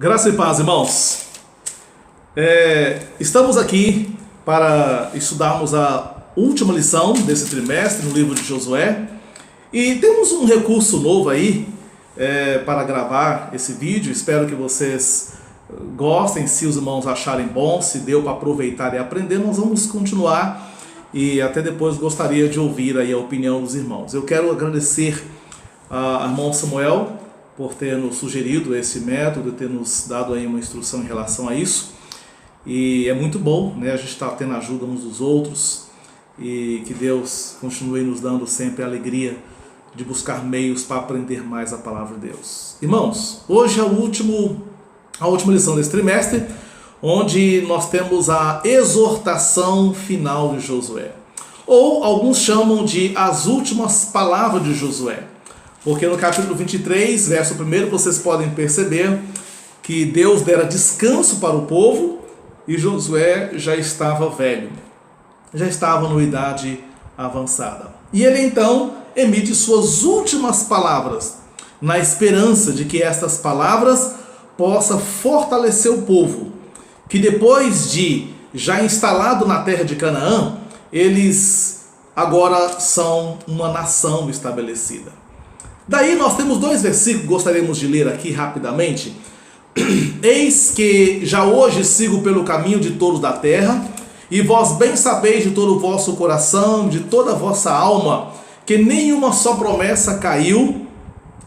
Graça e paz, irmãos. Estamos aqui para estudarmos a última lição desse trimestre no livro de Josué. E temos um recurso novo aí para gravar esse vídeo. Espero que vocês gostem, se os irmãos acharem bom, se deu para aproveitar e aprender, nós vamos continuar. E até depois gostaria de ouvir aí a opinião dos irmãos. Eu quero agradecer ao irmão Samuel por ter nos sugerido esse método, ter nos dado aí uma instrução em relação a isso. E é muito bom, né? A gente está tendo ajuda uns dos outros e que Deus continue nos dando sempre a alegria de buscar meios para aprender mais a palavra de Deus. Irmãos, hoje é a última lição desse trimestre, onde nós temos a exortação final de Josué. Ou alguns chamam de as últimas palavras de Josué. Porque no capítulo 23, verso 1, vocês podem perceber que Deus dera descanso para o povo e Josué já estava velho, já estava numa idade avançada. E ele então emite suas últimas palavras, na esperança de que estas palavras possam fortalecer o povo, que depois de já instalado na terra de Canaã, eles agora são uma nação estabelecida. Daí nós temos dois versículos que gostaríamos de ler aqui rapidamente. Eis que já hoje sigo pelo caminho de todos da terra, e vós bem sabeis de todo o vosso coração, de toda a vossa alma, que nenhuma só promessa caiu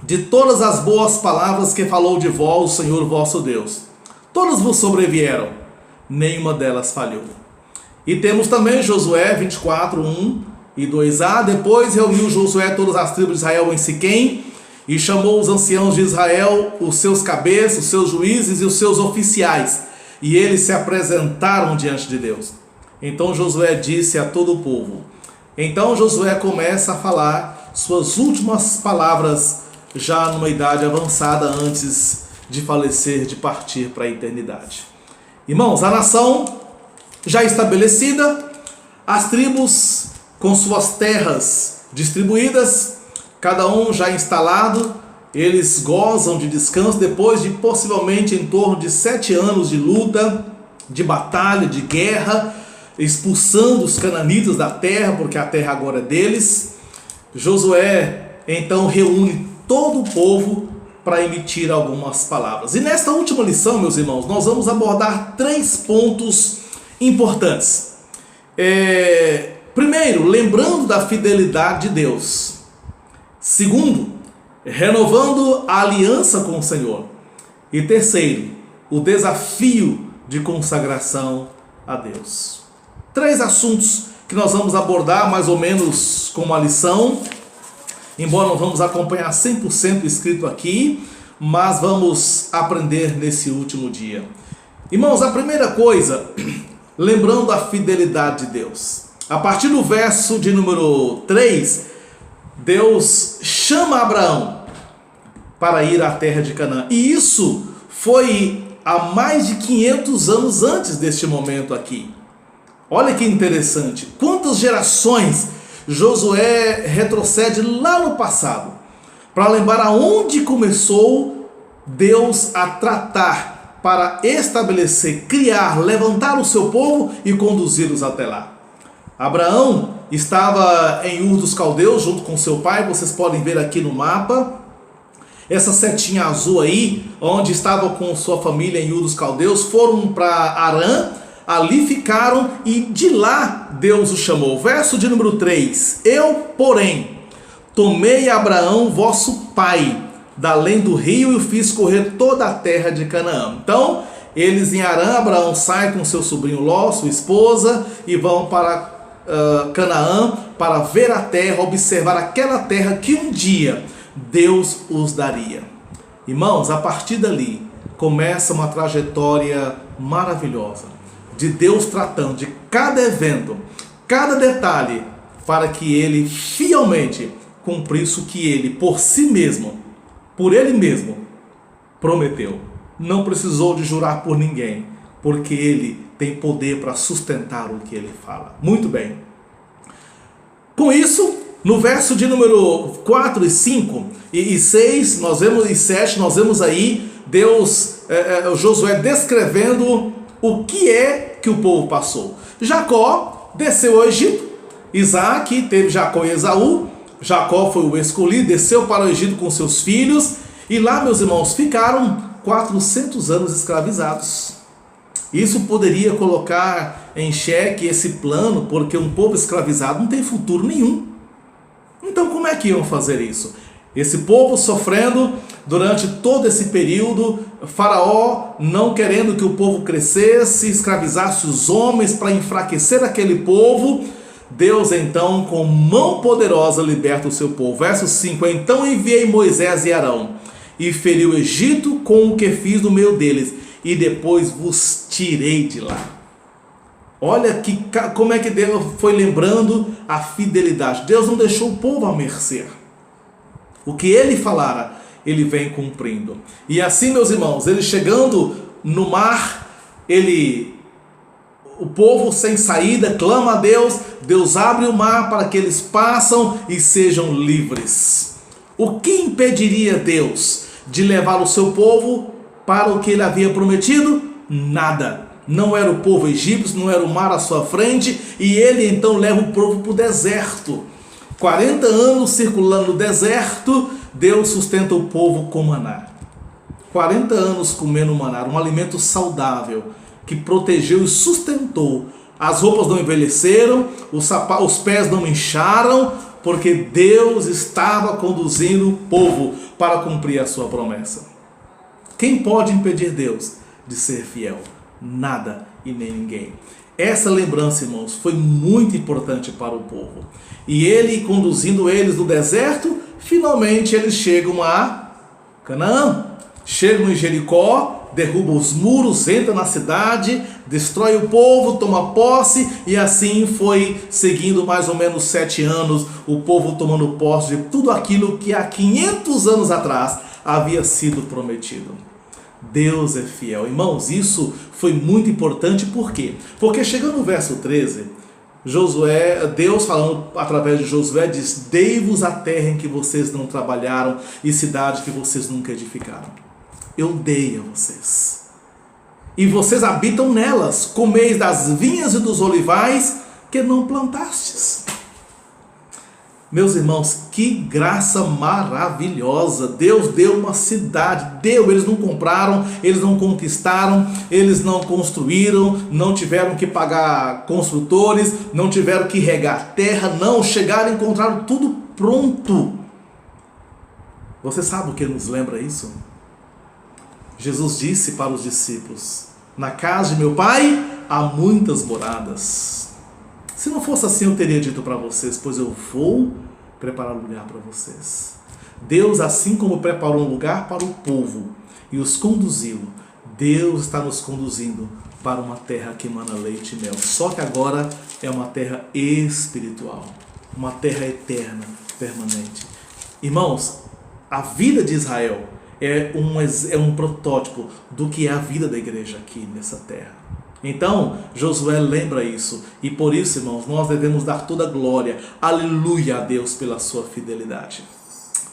de todas as boas palavras que falou de vós o Senhor vosso Deus. Todas vos sobrevieram, nenhuma delas falhou. E temos também Josué 24, 1 e 2a. Depois reuniu Josué todas as tribos de Israel em Siquém, e chamou os anciãos de Israel, os seus cabeças, os seus juízes e os seus oficiais, e eles se apresentaram diante de Deus. Então Josué disse a todo o povo. Então Josué começa a falar suas últimas palavras, já numa idade avançada, antes de falecer, de partir para a eternidade. Irmãos, a nação já estabelecida, as tribos com suas terras distribuídas, cada um já instalado, eles gozam de descanso depois de possivelmente em torno de 7 anos de luta, de batalha, de guerra, expulsando os cananitas da terra, porque a terra agora é deles. Josué então reúne todo o povo para emitir algumas palavras. E nesta última lição, meus irmãos, nós vamos abordar 3 pontos importantes. Primeiro, lembrando da fidelidade de Deus. Segundo, renovando a aliança com o Senhor. E terceiro, o desafio de consagração a Deus. 3 assuntos que nós vamos abordar mais ou menos como uma lição, embora não vamos acompanhar 100% escrito aqui, mas vamos aprender nesse último dia. Irmãos, a primeira coisa, lembrando a fidelidade de Deus. A partir do verso de número 3, Deus chama Abraão para ir à terra de Canaã. E isso foi há mais de 500 anos antes deste momento aqui. Olha que interessante. Quantas gerações Josué retrocede lá no passado, para lembrar aonde começou Deus a tratar para estabelecer, criar, levantar o seu povo e conduzi-los até lá. Abraão estava em Ur dos Caldeus junto com seu pai, vocês podem ver aqui no mapa, essa setinha azul aí, onde estava com sua família em Ur dos Caldeus, foram para Harã, ali ficaram e de lá Deus o chamou. Verso de número 3, eu, porém, tomei Abraão, vosso pai, da além do rio e o fiz correr toda a terra de Canaã. Então, eles em Harã, Abraão sai com seu sobrinho Ló, sua esposa, e vão para Canaã para ver a terra, observar aquela terra que um dia Deus os daria. Irmãos, a partir dali começa uma trajetória maravilhosa de Deus tratando de cada evento, cada detalhe, para que ele fielmente cumprisse o que ele por si mesmo, por ele mesmo, prometeu. Não precisou de jurar por ninguém, porque ele tem poder para sustentar o que ele fala. Muito bem. Com isso, No verso de número 4 e 5 e 6, nós vemos, e 7, nós vemos aí Josué descrevendo o que é que o povo passou. Jacó desceu ao Egito, Isaac teve Jacó e Esaú, Jacó foi o escolhido, desceu para o Egito com seus filhos, e lá, meus irmãos, ficaram 400 anos escravizados. Isso poderia colocar em xeque esse plano, porque um povo escravizado não tem futuro nenhum. Então como é que iam fazer isso? Esse povo sofrendo durante todo esse período, Faraó não querendo que o povo crescesse, escravizasse os homens para enfraquecer aquele povo. Deus então com mão poderosa liberta o seu povo. Verso 5, então enviei Moisés e Arão, e feri o Egito com o que fiz no meio deles, e depois vos tirei de lá. Olha como é que Deus foi lembrando a fidelidade. Deus não deixou o povo à mercê. O que ele falara, ele vem cumprindo. E assim, meus irmãos, ele chegando no mar, o povo sem saída clama a Deus, Deus abre o mar para que eles passem e sejam livres. O que impediria Deus de levar o seu povo para o que ele havia prometido? Nada. Não era o povo egípcio, não era o mar à sua frente, e ele então leva o povo para o deserto. 40 anos circulando no deserto, Deus sustenta o povo com maná. 40 anos comendo maná, um alimento saudável, que protegeu e sustentou. As roupas não envelheceram, os pés não incharam, porque Deus estava conduzindo o povo para cumprir a sua promessa. Quem pode impedir Deus de ser fiel? Nada e nem ninguém. Essa lembrança, irmãos, foi muito importante para o povo. E ele conduzindo eles no deserto, finalmente eles chegam a Canaã. Chegam em Jericó, derrubam os muros, entram na cidade, destrói o povo, toma posse, e assim foi seguindo mais ou menos 7 anos, o povo tomando posse de tudo aquilo que há 500 anos atrás havia sido prometido. Deus é fiel. Irmãos, isso foi muito importante, por quê? Porque chegando no verso 13, Deus falando através de Josué diz: dei-vos a terra em que vocês não trabalharam e cidade que vocês nunca edificaram. Eu dei a vocês. E vocês habitam nelas, comeis das vinhas e dos olivais que não plantastes. Meus irmãos, que graça maravilhosa. Deus deu uma cidade, eles não compraram, eles não conquistaram, eles não construíram, não tiveram que pagar construtores, não tiveram que regar terra, não, chegaram e encontraram tudo pronto. Você sabe o que nos lembra isso? Jesus disse para os discípulos: na casa de meu pai há muitas moradas. Se não fosse assim, eu teria dito para vocês, pois eu vou preparar um lugar para vocês. Deus, assim como preparou um lugar para o povo e os conduziu, Deus está nos conduzindo para uma terra que emana leite e mel. Só que agora é uma terra espiritual, uma terra eterna, permanente. Irmãos, a vida de Israel é um protótipo do que é a vida da igreja aqui nessa terra. Então, Josué lembra isso, e por isso, irmãos, nós devemos dar toda a glória, aleluia a Deus pela sua fidelidade.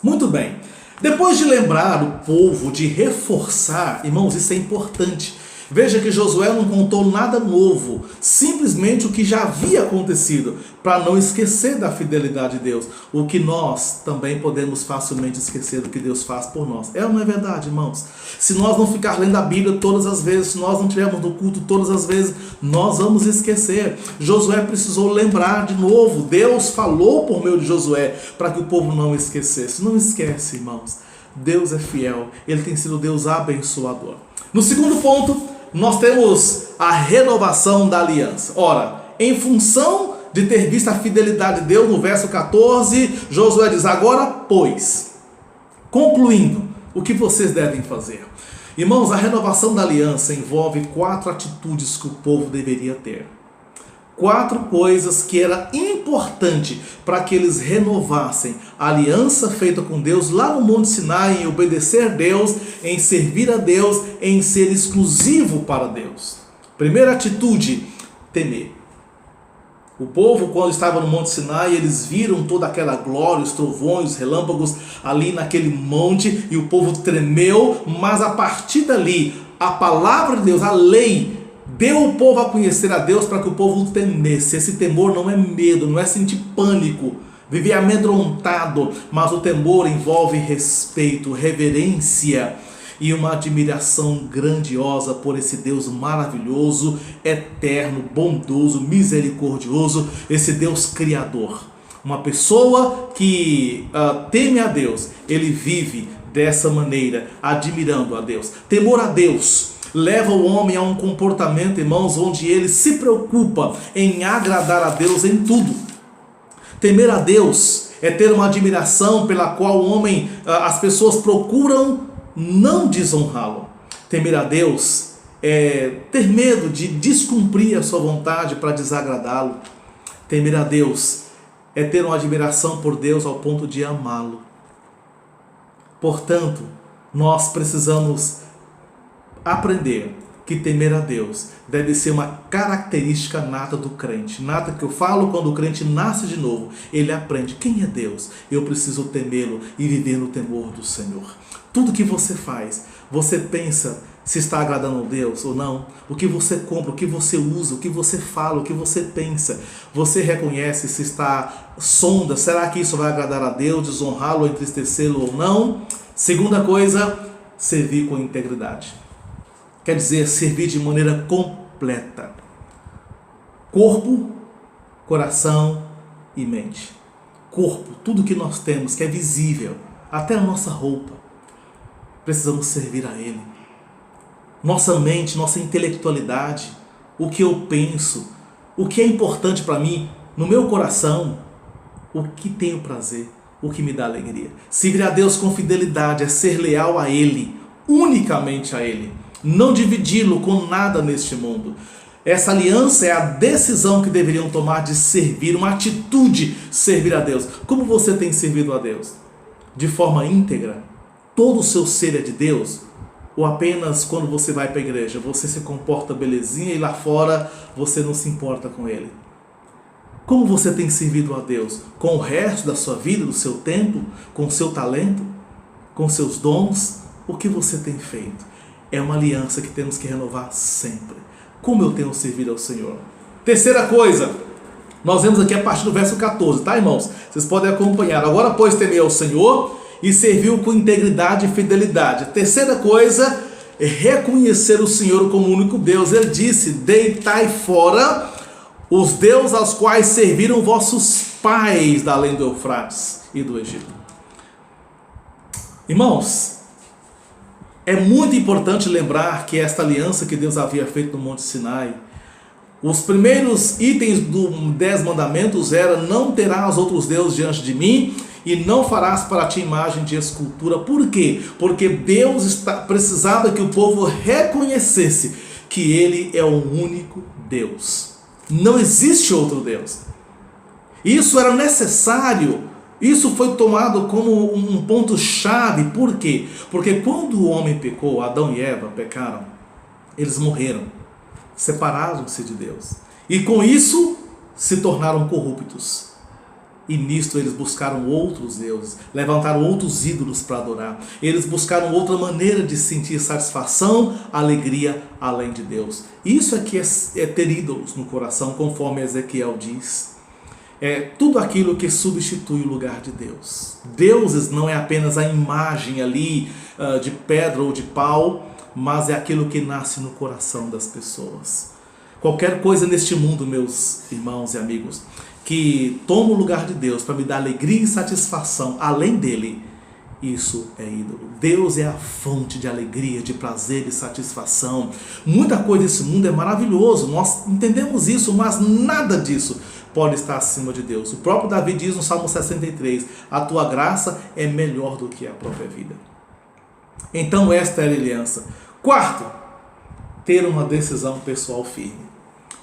Muito bem, depois de lembrar o povo, de reforçar, irmãos, isso é importante. Veja que Josué não contou nada novo, simplesmente o que já havia acontecido, para não esquecer da fidelidade de Deus, o que nós também podemos facilmente esquecer do que Deus faz por nós. É ou não é verdade, irmãos? Se nós não ficar lendo a Bíblia todas as vezes, se nós não estivermos no culto todas as vezes, nós vamos esquecer. Josué precisou lembrar de novo, Deus falou por meio de Josué, para que o povo não esquecesse. Não esquece, irmãos, Deus é fiel, Ele tem sido Deus abençoador. No segundo ponto, nós temos a renovação da aliança. Ora, em função de ter visto a fidelidade de Deus, no verso 14, Josué diz: agora, pois, concluindo, o que vocês devem fazer? Irmãos, a renovação da aliança envolve 4 atitudes que o povo deveria ter. 4 coisas que era importante para que eles renovassem a aliança feita com Deus lá no Monte Sinai, em obedecer a Deus, em servir a Deus, em ser exclusivo para Deus. Primeira atitude: temer. O povo, quando estava no Monte Sinai, eles viram toda aquela glória, os trovões, os relâmpagos ali naquele monte, e o povo tremeu, mas a partir dali, a palavra de Deus, a lei, deu o povo a conhecer a Deus para que o povo temesse. Esse temor não é medo, não é sentir pânico, viver amedrontado, mas o temor envolve respeito, reverência e uma admiração grandiosa por esse Deus maravilhoso, eterno, bondoso, misericordioso, esse Deus criador. Uma pessoa que teme a Deus, ele vive dessa maneira, admirando a Deus. Temor a Deus leva o homem a um comportamento, irmãos, onde ele se preocupa em agradar a Deus em tudo. Temer a Deus é ter uma admiração pela qual o homem, as pessoas procuram não desonrá-lo. Temer a Deus é ter medo de descumprir a sua vontade para desagradá-lo. Temer a Deus é ter uma admiração por Deus ao ponto de amá-lo. Portanto, nós precisamos aprender que temer a Deus deve ser uma característica nata do crente. Nata que eu falo quando o crente nasce de novo. Ele aprende quem é Deus. Eu preciso temê-lo e viver no temor do Senhor. Tudo que você faz, você pensa se está agradando a Deus ou não. O que você compra, o que você usa, o que você fala, o que você pensa. Você reconhece se está sonda. Será que isso vai agradar a Deus, desonrá-lo, entristecê-lo ou não? Segunda coisa, servir com integridade. Quer dizer, servir de maneira completa. Corpo, coração e mente. Corpo, tudo que nós temos, que é visível, até a nossa roupa, precisamos servir a Ele. Nossa mente, nossa intelectualidade, o que eu penso, o que é importante para mim, no meu coração, o que tenho prazer, o que me dá alegria. Servir a Deus com fidelidade é ser leal a Ele, unicamente a Ele. Não dividi-lo com nada neste mundo. Essa aliança é a decisão que deveriam tomar de servir, uma atitude servir a Deus. Como você tem servido a Deus? De forma íntegra? Todo o seu ser é de Deus? Ou apenas quando você vai para a igreja, você se comporta belezinha e lá fora você não se importa com Ele? Como você tem servido a Deus? Com o resto da sua vida, do seu tempo, com o seu talento, com seus dons? O que você tem feito? É uma aliança que temos que renovar sempre. Como eu tenho servido ao Senhor? Terceira coisa, nós vemos aqui a partir do verso 14, tá, irmãos? Vocês podem acompanhar. Agora, pois, temei ao Senhor e serviu com integridade e fidelidade. A terceira coisa é reconhecer o Senhor como o único Deus. Ele disse: deitai fora os deuses aos quais serviram vossos pais da além do Eufrates e do Egito. Irmãos, é muito importante lembrar que esta aliança que Deus havia feito no Monte Sinai, os primeiros itens dos 10 mandamentos era: não terás outros deuses diante de mim e não farás para ti imagem de escultura. Por quê? Porque Deus precisava que o povo reconhecesse que Ele é o único Deus. Não existe outro Deus. Isso era necessário. Isso foi tomado como um ponto-chave. Por quê? Porque quando o homem pecou, Adão e Eva pecaram, eles morreram, separaram-se de Deus. E com isso, se tornaram corruptos. E nisto eles buscaram outros deuses, levantaram outros ídolos para adorar. Eles buscaram outra maneira de sentir satisfação, alegria, além de Deus. Isso aqui é ter ídolos no coração, conforme Ezequiel diz. É tudo aquilo que substitui o lugar de Deus. Deuses não é apenas a imagem ali de pedra ou de pau, mas é aquilo que nasce no coração das pessoas. Qualquer coisa neste mundo, meus irmãos e amigos, que toma o lugar de Deus para me dar alegria e satisfação, além dele, isso é ídolo. Deus é a fonte de alegria, de prazer e satisfação. Muita coisa desse mundo é maravilhoso, nós entendemos isso, mas nada disso pode estar acima de Deus. O próprio Davi diz no Salmo 63, a tua graça é melhor do que a própria vida. Então esta é a aliança. Quarto, ter uma decisão pessoal firme.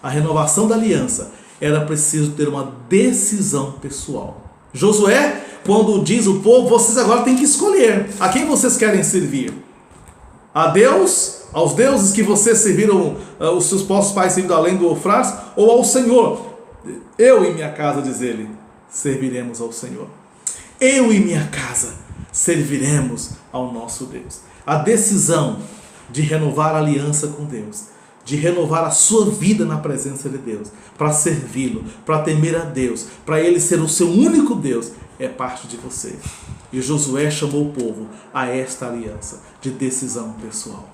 A renovação da aliança era preciso ter uma decisão pessoal. Josué, quando diz o povo, vocês agora têm que escolher a quem vocês querem servir. A Deus, aos deuses que vocês serviram, os seus vossos pais serviram além do Eufrates, ou ao Senhor. Eu e minha casa, diz ele, serviremos ao Senhor. Eu e minha casa serviremos ao nosso Deus. A decisão de renovar a aliança com Deus, de renovar a sua vida na presença de Deus, para servi-lo, para temer a Deus, para Ele ser o seu único Deus, é parte de você. E Josué chamou o povo a esta aliança de decisão pessoal.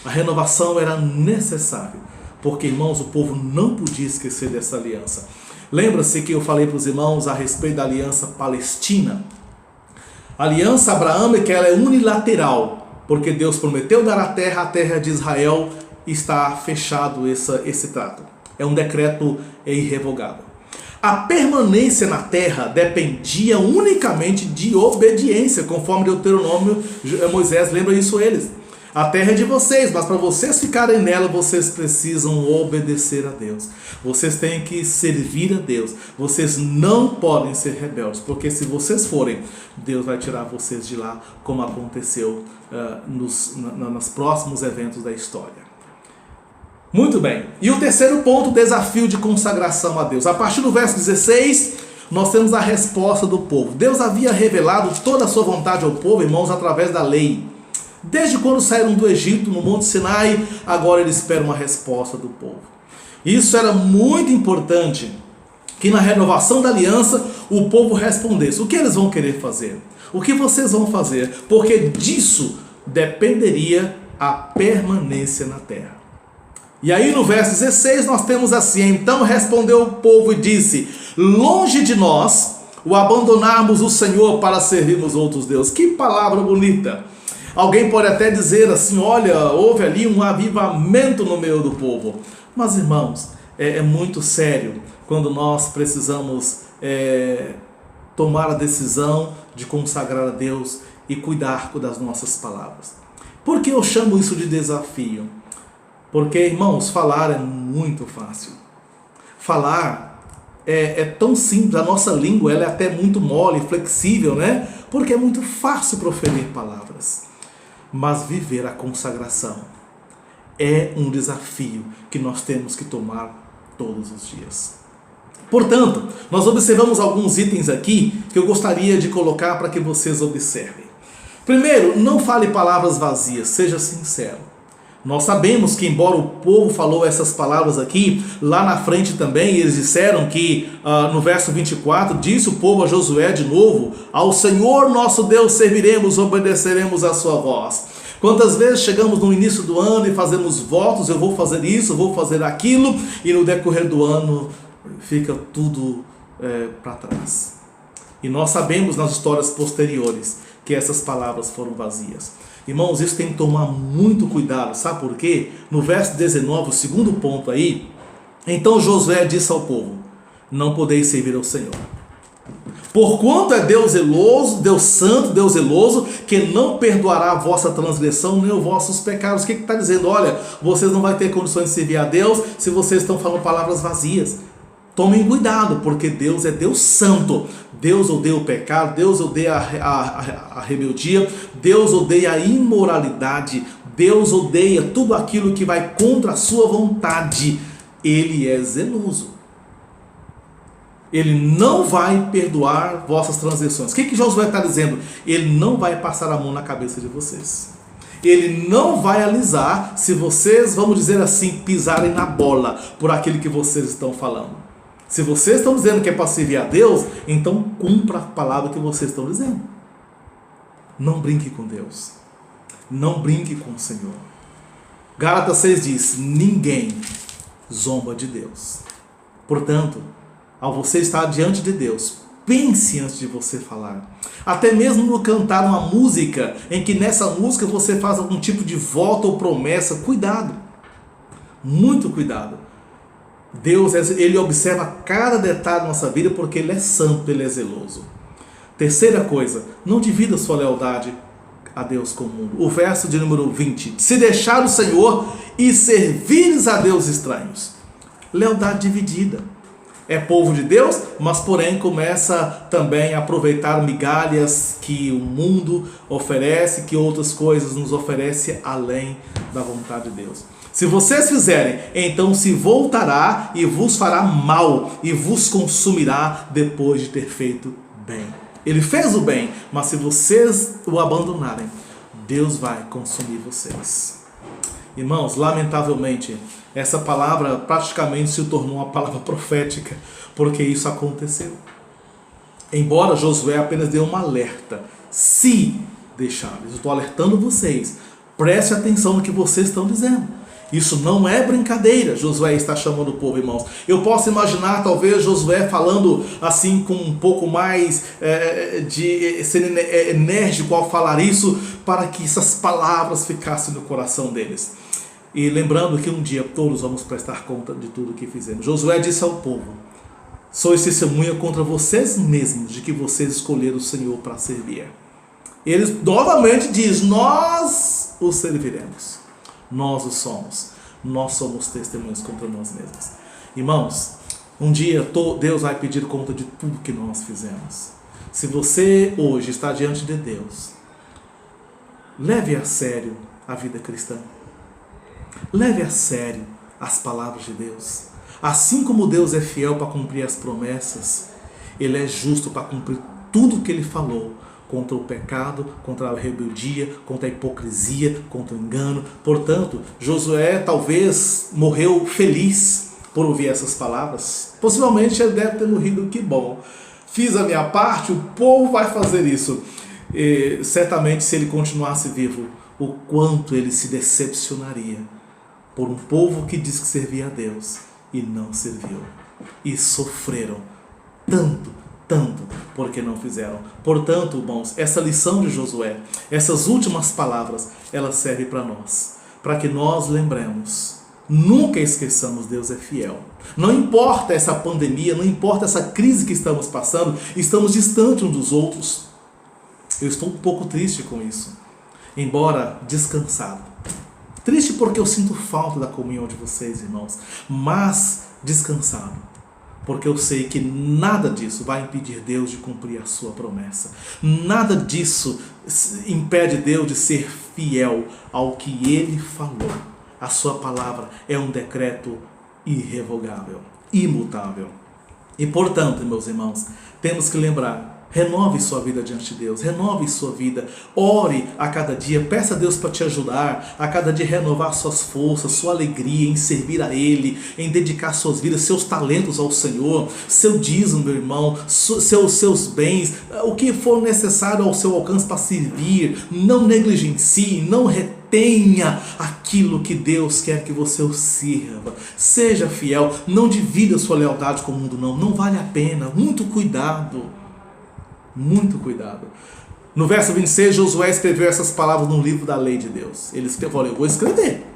A renovação era necessária, porque, irmãos, o povo não podia esquecer dessa aliança. Lembra-se que eu falei para os irmãos a respeito da aliança palestina? A aliança abraâmica, ela é unilateral, porque Deus prometeu dar a terra de Israel, está fechado esse trato. É um decreto irrevogável. A permanência na terra dependia unicamente de obediência, conforme Deuteronômio, Moisés lembra isso a eles. A terra é de vocês, mas para vocês ficarem nela, vocês precisam obedecer a Deus. Vocês têm que servir a Deus. Vocês não podem ser rebeldes, porque se vocês forem, Deus vai tirar vocês de lá, como aconteceu nos próximos eventos da história. Muito bem. E o terceiro ponto, o desafio de consagração a Deus. A partir do verso 16, nós temos a resposta do povo. Deus havia revelado toda a sua vontade ao povo, irmãos, através da lei. Desde quando saíram do Egito, no Monte Sinai, agora eles esperam uma resposta do povo. Isso era muito importante, que na renovação da aliança, o povo respondesse. O que eles vão querer fazer? O que vocês vão fazer? Porque disso dependeria a permanência na terra. E aí no verso 16 nós temos assim: então respondeu o povo e disse: longe de nós o abandonarmos o Senhor para servirmos outros deuses. Que palavra bonita! Alguém pode até dizer assim: olha, houve ali um avivamento no meio do povo. Mas, irmãos, é muito sério quando nós precisamos tomar a decisão de consagrar a Deus e cuidar das nossas palavras. Por que eu chamo isso de desafio? Porque, irmãos, falar é muito fácil. Falar é tão simples, a nossa língua ela é até muito mole, flexível, né? Porque é muito fácil proferir palavras. Mas viver a consagração é um desafio que nós temos que tomar todos os dias. Portanto, nós observamos alguns itens aqui que eu gostaria de colocar para que vocês observem. Primeiro, não fale palavras vazias, seja sincero. Nós sabemos que, embora o povo falou essas palavras aqui, lá na frente também eles disseram que, no verso 24, disse o povo a Josué de novo: ao Senhor nosso Deus serviremos, obedeceremos a sua voz. Quantas vezes chegamos no início do ano e fazemos votos: eu vou fazer isso, eu vou fazer aquilo, e no decorrer do ano fica tudo para trás. E nós sabemos nas histórias posteriores que essas palavras foram vazias. Irmãos, isso tem que tomar muito cuidado, sabe por quê? No verso 19, o segundo ponto aí: então Josué disse ao povo: não podeis servir ao Senhor, porquanto é Deus zeloso, Deus santo, Deus zeloso, que não perdoará a vossa transgressão nem os vossos pecados. O que está dizendo? Olha, vocês não vão ter condições de servir a Deus se vocês estão falando palavras vazias. Tomem cuidado, porque Deus é Deus santo. Deus odeia o pecado, Deus odeia a rebeldia, Deus odeia a imoralidade, Deus odeia tudo aquilo que vai contra a sua vontade. Ele é zeloso. Ele não vai perdoar vossas transgressões. O que Josué está dizendo? Ele não vai passar a mão na cabeça de vocês. Ele não vai alisar se vocês, vamos dizer assim, pisarem na bola por aquilo que vocês estão falando. Se vocês estão dizendo que é para servir a Deus, então cumpra a palavra que vocês estão dizendo. Não brinque com Deus. Não brinque com o Senhor. Gálatas 6 diz: ninguém zomba de Deus. Portanto, ao você estar diante de Deus, pense antes de você falar. Até mesmo no cantar uma música, em que nessa música você faz algum tipo de voto ou promessa, cuidado. Muito cuidado. Deus, Ele observa cada detalhe da nossa vida, porque Ele é santo, Ele é zeloso. Terceira coisa, não divida sua lealdade a Deus com o mundo. O verso de número 20: se deixar o Senhor e servires a Deus estranhos. Lealdade dividida. é povo de Deus, mas porém começa também a aproveitar migalhas que o mundo oferece, que outras coisas nos oferecem além da vontade de Deus. Se vocês fizerem, então se voltará e vos fará mal e vos consumirá depois de ter feito bem. Ele fez o bem, mas se vocês o abandonarem, Deus vai consumir vocês. Irmãos, lamentavelmente, essa palavra praticamente se tornou uma palavra profética, porque isso aconteceu. Embora Josué apenas dê um alerta, se deixarem, eu estou alertando vocês, preste atenção no que vocês estão dizendo. Isso não é brincadeira, Josué está chamando o povo, irmãos. Eu posso imaginar talvez Josué falando assim com um pouco mais de ser enérgico ao falar isso, para que essas palavras ficassem no coração deles. E lembrando que um dia todos vamos prestar conta de tudo o que fizemos. Josué disse ao povo: sois testemunha contra vocês mesmos de que vocês escolheram o Senhor para servir. Ele novamente diz: nós o serviremos. Nós o somos. Nós somos testemunhas contra nós mesmos. Irmãos, um dia Deus vai pedir conta de tudo que nós fizemos. Se você hoje está diante de Deus, leve a sério a vida cristã. Leve a sério as palavras de Deus. Assim como Deus é fiel para cumprir as promessas, Ele é justo para cumprir tudo o que Ele falou, contra o pecado, contra a rebeldia, contra a hipocrisia, contra o engano. Portanto, Josué talvez morreu feliz por ouvir essas palavras. Possivelmente ele deve ter morrido, que bom. Fiz a minha parte, o povo vai fazer isso. E, certamente, se ele continuasse vivo, o quanto ele se decepcionaria por um povo que diz que servia a Deus e não serviu. E sofreram tanto, porque não fizeram. Portanto, irmãos, essa lição de Josué, essas últimas palavras, elas servem para nós, para que nós lembremos, nunca esqueçamos, Deus é fiel. Não importa essa pandemia, não importa essa crise que estamos passando, estamos distantes uns dos outros. Eu estou um pouco triste com isso, embora descansado. Triste porque eu sinto falta da comunhão de vocês, irmãos, mas descansado, porque eu sei que nada disso vai impedir Deus de cumprir a sua promessa. Nada disso impede Deus de ser fiel ao que Ele falou. A sua palavra é um decreto irrevogável, imutável. E portanto, meus irmãos, temos que lembrar: renove sua vida diante de Deus, renove sua vida, ore a cada dia, peça a Deus para te ajudar, a cada dia renovar suas forças, sua alegria em servir a Ele, em dedicar suas vidas, seus talentos ao Senhor, seu dízimo, meu irmão, seus bens, o que for necessário ao seu alcance para servir. Não negligencie, não retenha aquilo que Deus quer que você o sirva. Seja fiel, não divida sua lealdade com o mundo, não vale a pena, muito cuidado. Muito cuidado. No verso 26, Josué escreveu essas palavras no livro da lei de Deus. Ele escreveu: eu vou escrever.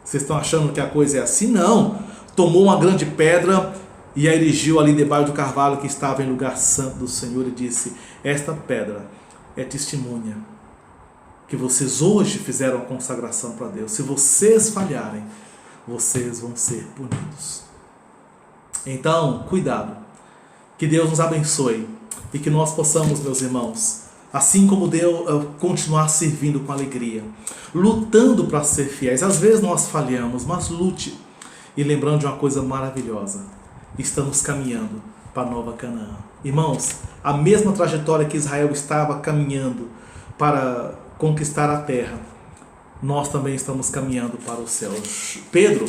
Vocês estão achando que a coisa é assim? Não. Tomou uma grande pedra e a erigiu ali debaixo do carvalho que estava em lugar santo do Senhor e disse: esta pedra é testemunha que vocês hoje fizeram a consagração para Deus. Se vocês falharem, vocês vão ser punidos. Então, cuidado. Que Deus nos abençoe e que nós possamos, meus irmãos, assim como Deus, continuar servindo com alegria, lutando para ser fiéis. Às vezes nós falhamos, mas lute. E lembrando de uma coisa maravilhosa: estamos caminhando para Nova Canaã. Irmãos, a mesma trajetória que Israel estava caminhando para conquistar a terra, nós também estamos caminhando para o céu. Pedro,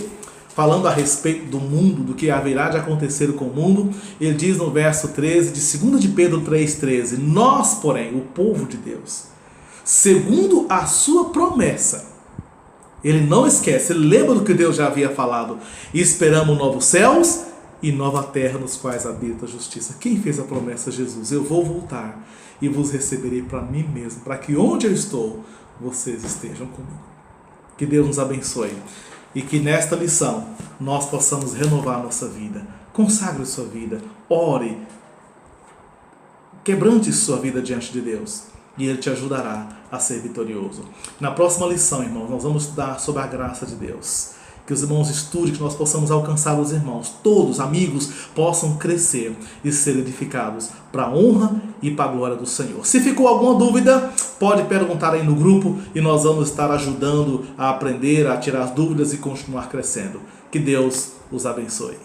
falando a respeito do mundo, do que haverá de acontecer com o mundo, ele diz no verso 13 de 2 de Pedro 3,13: nós, porém, o povo de Deus, segundo a sua promessa, ele não esquece, ele lembra do que Deus já havia falado: e esperamos novos céus e nova terra nos quais habita a justiça. Quem fez a promessa? Jesus. Eu vou voltar e vos receberei para mim mesmo, para que onde eu estou, vocês estejam comigo. Que Deus nos abençoe. E que nesta lição nós possamos renovar nossa vida. Consagre sua vida, ore, quebrante sua vida diante de Deus, e Ele te ajudará a ser vitorioso. Na próxima lição, irmãos, nós vamos estudar sobre a graça de Deus. que os irmãos estudem, que nós possamos alcançar os irmãos, todos, amigos, possam crescer e ser edificados para a honra e para a glória do Senhor. Se ficou alguma dúvida, pode perguntar aí no grupo e nós vamos estar ajudando a aprender, a tirar as dúvidas e continuar crescendo. Que Deus os abençoe.